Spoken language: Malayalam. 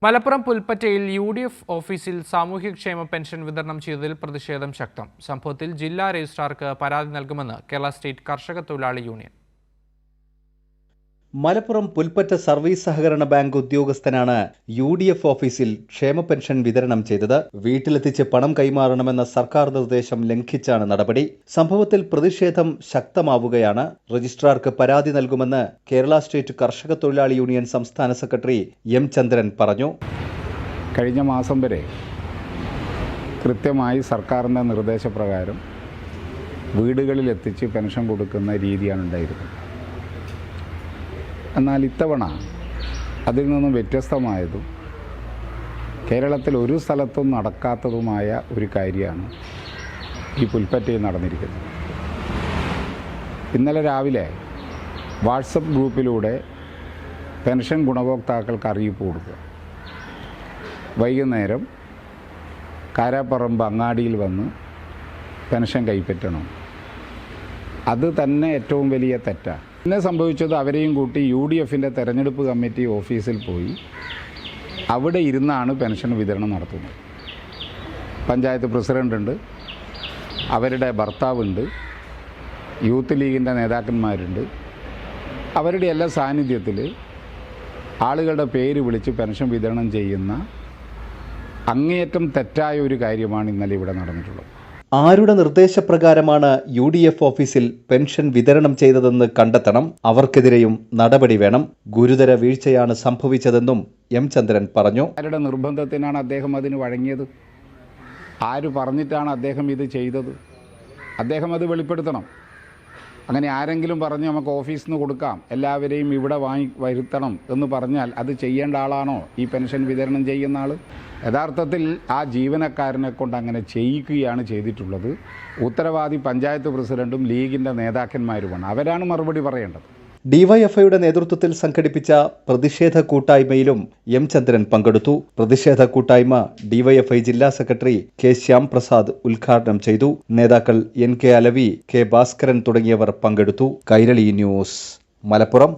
മലപ്പുറം പുൽപ്പറ്റയിൽ UDF ഓഫീസിൽ സാമൂഹ്യക്ഷേമ പെൻഷൻ വിതരണം ചെയ്തതിൽ പ്രതിഷേധം ശക്തം. സംഭവത്തിൽ ജില്ലാ രജിസ്ട്രാർക്ക് പരാതി നൽകുമെന്ന് കേരള സ്റ്റേറ്റ് കർഷക തൊഴിലാളി യൂണിയൻ. മലപ്പുറം പുൽപ്പറ്റ സർവീസ് സഹകരണ ബാങ്ക് ഉദ്യോഗസ്ഥനാണ് UDF ഓഫീസിൽ ക്ഷേമ പെൻഷൻ വിതരണം ചെയ്തത്. വീട്ടിലെത്തിച്ച് പണം കൈമാറണമെന്ന സർക്കാർ നിർദ്ദേശം ലംഘിച്ചാണ് നടപടി. സംഭവത്തിൽ പ്രതിഷേധം ശക്തമാവുകയാണ്. രജിസ്ട്രാർക്ക് പരാതി നൽകുമെന്ന് കേരള സ്റ്റേറ്റ് കർഷക തൊഴിലാളി യൂണിയൻ സംസ്ഥാന സെക്രട്ടറി M. ചന്ദ്രൻ പറഞ്ഞു. കഴിഞ്ഞ മാസം വരെ കൃത്യമായി സർക്കാരിൻ്റെ നിർദ്ദേശപ്രകാരം വീടുകളിലെത്തിച്ച് പെൻഷൻ കൊടുക്കുന്ന രീതിയാണ് ഉണ്ടായിരുന്നത്. എന്നാൽ ഇത്തവണ അതിൽ നിന്നും വ്യത്യസ്തമായതും കേരളത്തിൽ ഒരു സ്ഥലത്തും നടക്കാത്തതുമായ ഒരു കാര്യമാണ് ഈ പുൽപ്പറ്റയിൽ നടന്നിരിക്കുന്നത്. ഇന്നലെ രാവിലെ വാട്സപ്പ് ഗ്രൂപ്പിലൂടെ പെൻഷൻ ഗുണഭോക്താക്കൾക്ക് അറിയിപ്പ് കൊടുക്കുക. വൈകുന്നേരം കാരാപ്പറമ്പ് അങ്ങാടിയിൽ വന്ന് പെൻഷൻ കൈപ്പറ്റണം. അത് തന്നെ ഏറ്റവും വലിയ തെറ്റാണ്. പിന്നെ സംഭവിച്ചത് അവരെയും കൂട്ടി UDFൻ്റെ തെരഞ്ഞെടുപ്പ് കമ്മിറ്റി ഓഫീസിൽ പോയി അവിടെ ഇരുന്നാണ് പെൻഷൻ വിതരണം നടത്തുന്നത്. പഞ്ചായത്ത് പ്രസിഡൻ്റുണ്ട്, അവരുടെ ഭർത്താവുണ്ട്, യൂത്ത് ലീഗിൻ്റെ നേതാക്കന്മാരുണ്ട്. അവരുടെ എല്ലാ സാന്നിധ്യത്തിൽ ആളുകളുടെ പേര് വിളിച്ച് പെൻഷൻ വിതരണം ചെയ്യുന്ന അങ്ങേയറ്റം തെറ്റായ ഒരു കാര്യമാണ് ഇന്നലെ ഇവിടെ നടന്നിട്ടുള്ളത്. ആരുടെ നിർദ്ദേശപ്രകാരമാണ് UDF ഓഫീസിൽ പെൻഷൻ വിതരണം ചെയ്തതെന്ന് കണ്ടെത്തണം. അവർക്കെതിരെയും നടപടി വേണം. ഗുരുതര വീഴ്ചയാണ് സംഭവിച്ചതെന്നും M. ചന്ദ്രൻ പറഞ്ഞു. ആരുടെ നിർബന്ധത്തിനാണ് അദ്ദേഹം അതിന് വഴങ്ങിയത്? ആര് പറഞ്ഞിട്ടാണ് അദ്ദേഹം ഇത് ചെയ്തത്? അദ്ദേഹം അത് വെളിപ്പെടുത്തണം. അങ്ങനെ ആരെങ്കിലും പറഞ്ഞ് നമുക്ക് ഓഫീസിൽ നിന്ന് കൊടുക്കാം, എല്ലാവരെയും ഇവിടെ വരുത്തണം എന്ന് പറഞ്ഞാൽ അത് ചെയ്യേണ്ട ആളാണോ ഈ പെൻഷൻ വിതരണം ചെയ്യുന്ന ആൾ? യഥാർത്ഥത്തിൽ ആ ജീവനക്കാരനെ കൊണ്ട് അങ്ങനെ ചെയ്യിക്കുകയാണ് ചെയ്തിട്ടുള്ളത്. ഉത്തരവാദി പഞ്ചായത്ത് പ്രസിഡന്റും ലീഗിൻ്റെ നേതാക്കന്മാരുമാണ്. അവരാണ് മറുപടി പറയേണ്ടത്. DYFIയുടെ നേതൃത്വത്തിൽ സംഘടിപ്പിച്ച പ്രതിഷേധ കൂട്ടായ്മയിലും M. ചന്ദ്രൻ പങ്കെടുത്തു. പ്രതിഷേധ കൂട്ടായ്മ DYFI ജില്ലാ സെക്രട്ടറി K. ശ്യാംപ്രസാദ് ഉദ്ഘാടനം ചെയ്തു. നേതാക്കൾ NK അലവി, K. ഭാസ്കരൻ തുടങ്ങിയവർ പങ്കെടുത്തു. കൈരളി ന്യൂസ്, മലപ്പുറം.